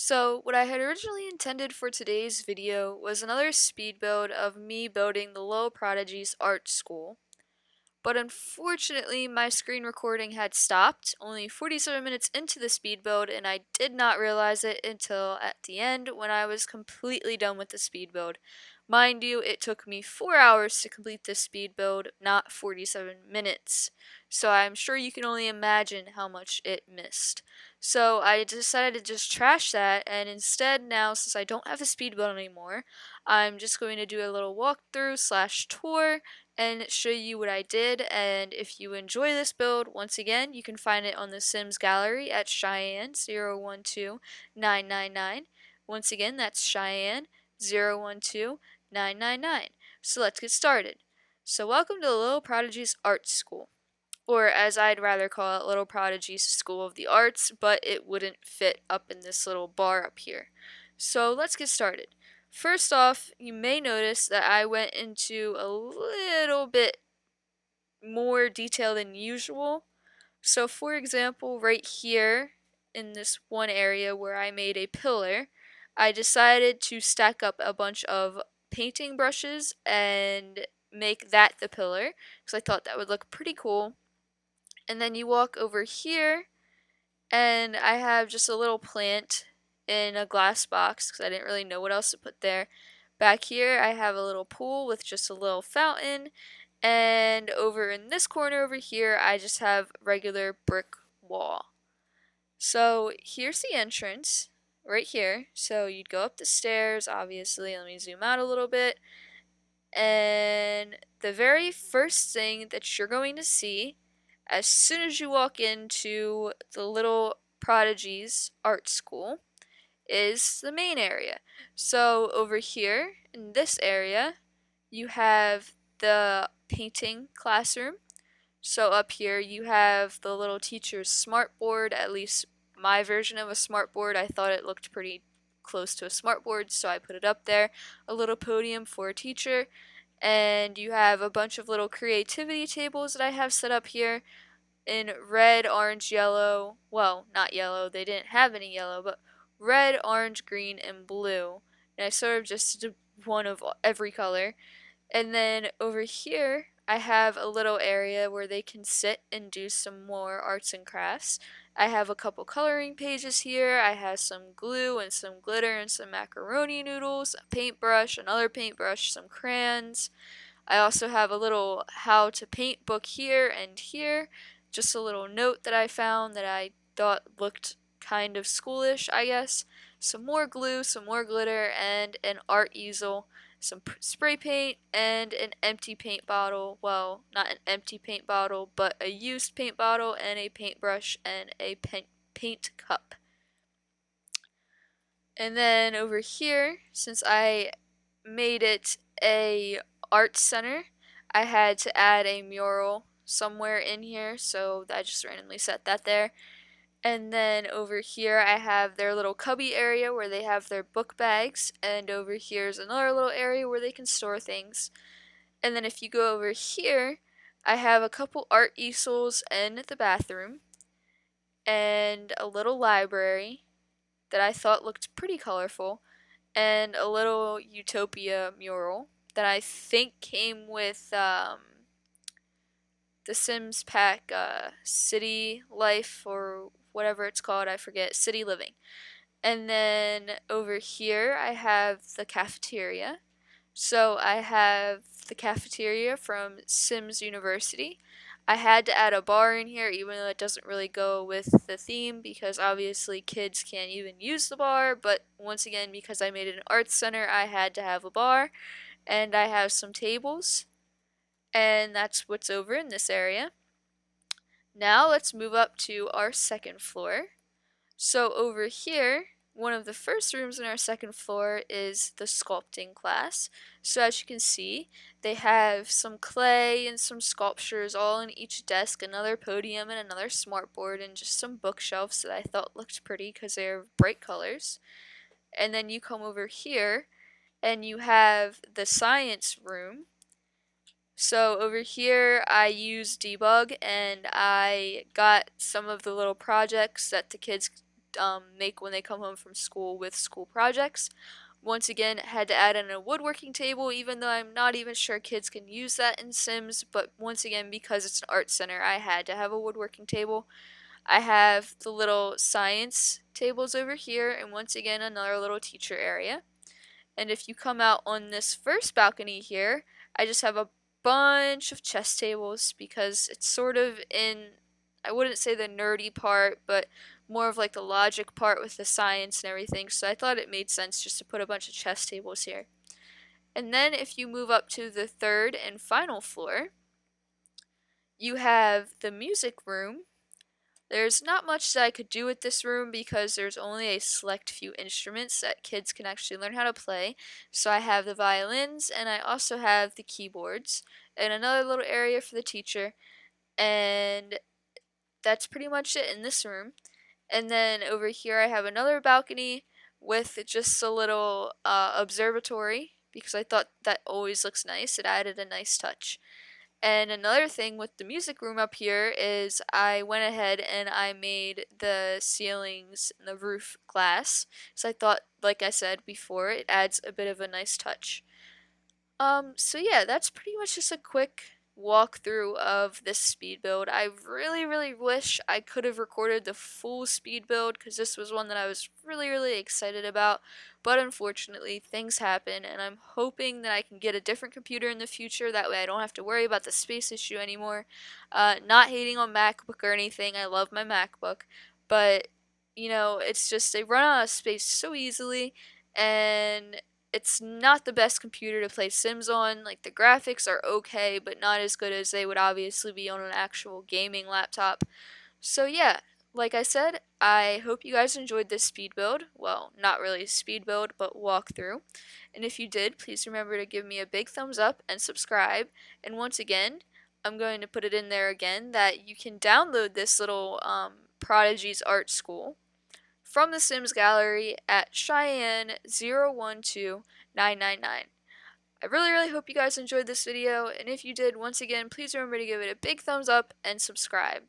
So, what I had originally intended for today's video was another speed build of me building the Little Prodigies art school. But unfortunately, my screen recording had stopped only 47 minutes into the speed build, and I did not realize it until at the end when I was completely done with the speed build. Mind you, it took me 4 hours to complete this speed build, not 47 minutes. So I'm sure you can only imagine how much it missed. So I decided to just trash that, and instead now, since I don't have a speed build anymore, I'm just going to do a little walkthrough slash tour and show you what I did. And if you enjoy this build, once again, you can find it on the Sims gallery at Cheyenne012999. Once again, that's Cheyenne012999. So let's get started. So welcome to the Little Prodigies Art School, or as I'd rather call it, Little Prodigies School of the Arts, but it wouldn't fit up in this little bar up here. So let's get started. First off, you may notice that I went into a little bit more detail than usual. So for example, right here in this one area where I made a pillar, I decided to stack up a bunch of painting brushes and make that the pillar because I thought that would look pretty cool. And then you walk over here and I have just a little plant in a glass box because I didn't really know what else to put there. Back here I have a little pool with just a little fountain, and over in this corner over here I just have regular brick wall. So here's the entrance right here. So you'd go up the stairs, obviously. Let me zoom out a little bit. And the very first thing that you're going to see as soon as you walk into the Little Prodigies art school is the main area. So over here in this area, you have the painting classroom. So up here you have the little teacher's smartboard, at least my version of a smartboard. I thought it looked pretty close to a smartboard, so I put it up there. A little podium for a teacher, and you have a bunch of little creativity tables that I have set up here in red, orange, yellow. Well, not yellow, they didn't have any yellow, but red, orange, green, and blue. And I sort of just did one of every color. And then over here, I have a little area where they can sit and do some more arts and crafts. I have a couple coloring pages here. I have some glue and some glitter and some macaroni noodles, a paintbrush, another paintbrush, some crayons. I also have a little how to paint book here and here. Just a little note that I found that I thought looked kind of schoolish, I guess. Some more glue, some more glitter, and an art easel, some spray paint, and an empty paint bottle. Well, not an empty paint bottle, but a used paint bottle, and a paintbrush, and a paint cup. And then over here, since I made it a art center, I had to add a mural somewhere in here, so I just randomly set that there. And then over here I have their little cubby area where they have their book bags, and over here's another little area where they can store things. And then if you go over here, I have a couple art easels in the bathroom, and a little library that I thought looked pretty colorful, and a little Utopia mural that I think came with the Sims pack, City Life or whatever it's called, I forget, City Living. And then over here I have the cafeteria. So I have the cafeteria from Sims University. I had to add a bar in here even though it doesn't really go with the theme because obviously kids can't even use the bar, but once again because I made it an arts center I had to have a bar, and I have some tables, and that's what's over in this area. Now let's move up to our second floor. So over here, one of the first rooms in our second floor is the sculpting class. So as you can see, they have some clay and some sculptures all in each desk, another podium and another smartboard, and just some bookshelves that I thought looked pretty because they're bright colors. And then you come over here and you have the science room. So over here I use debug, and I got some of the little projects that the kids make when they come home from school with school projects. Once again, had to add in a woodworking table, even though I'm not even sure kids can use that in Sims, but once again, because it's an art center, I had to have a woodworking table. I have the little science tables over here, and once again, another little teacher area. And if you come out on this first balcony here, I just have a bunch of chess tables because it's sort of in, I wouldn't say the nerdy part, but more of like the logic part with the science and everything. So I thought it made sense just to put a bunch of chess tables here. And then if you move up to the third and final floor, you have the music room. There's not much that I could do with this room because there's only a select few instruments that kids can actually learn how to play. So I have the violins and I also have the keyboards and another little area for the teacher. And that's pretty much it in this room. And then over here I have another balcony with just a little observatory because I thought that always looks nice. It added a nice touch. And another thing with the music room up here is I went ahead and I made the ceilings and the roof glass. So I thought, like I said before, it adds a bit of a nice touch. So yeah, that's pretty much just a quick walkthrough of this speed build. I really wish I could have recorded the full speed build because this was one that I was really excited about, but unfortunately things happen and I'm hoping that I can get a different computer in the future, that way I don't have to worry about the space issue anymore. Not hating on MacBook or anything, I love my MacBook, but you know, it's just they run out of space so easily, and it's not the best computer to play Sims on. Like, the graphics are okay, but not as good as they would obviously be on an actual gaming laptop. So yeah, like I said, I hope you guys enjoyed this speed build. Well, not really speed build, but walkthrough. And if you did, please remember to give me a big thumbs up and subscribe. And once again, I'm going to put it in there again that you can download this little Prodigies art school from the Sims Gallery at Cheyenne012999. I really hope you guys enjoyed this video, and if you did, once again, please remember to give it a big thumbs up and subscribe.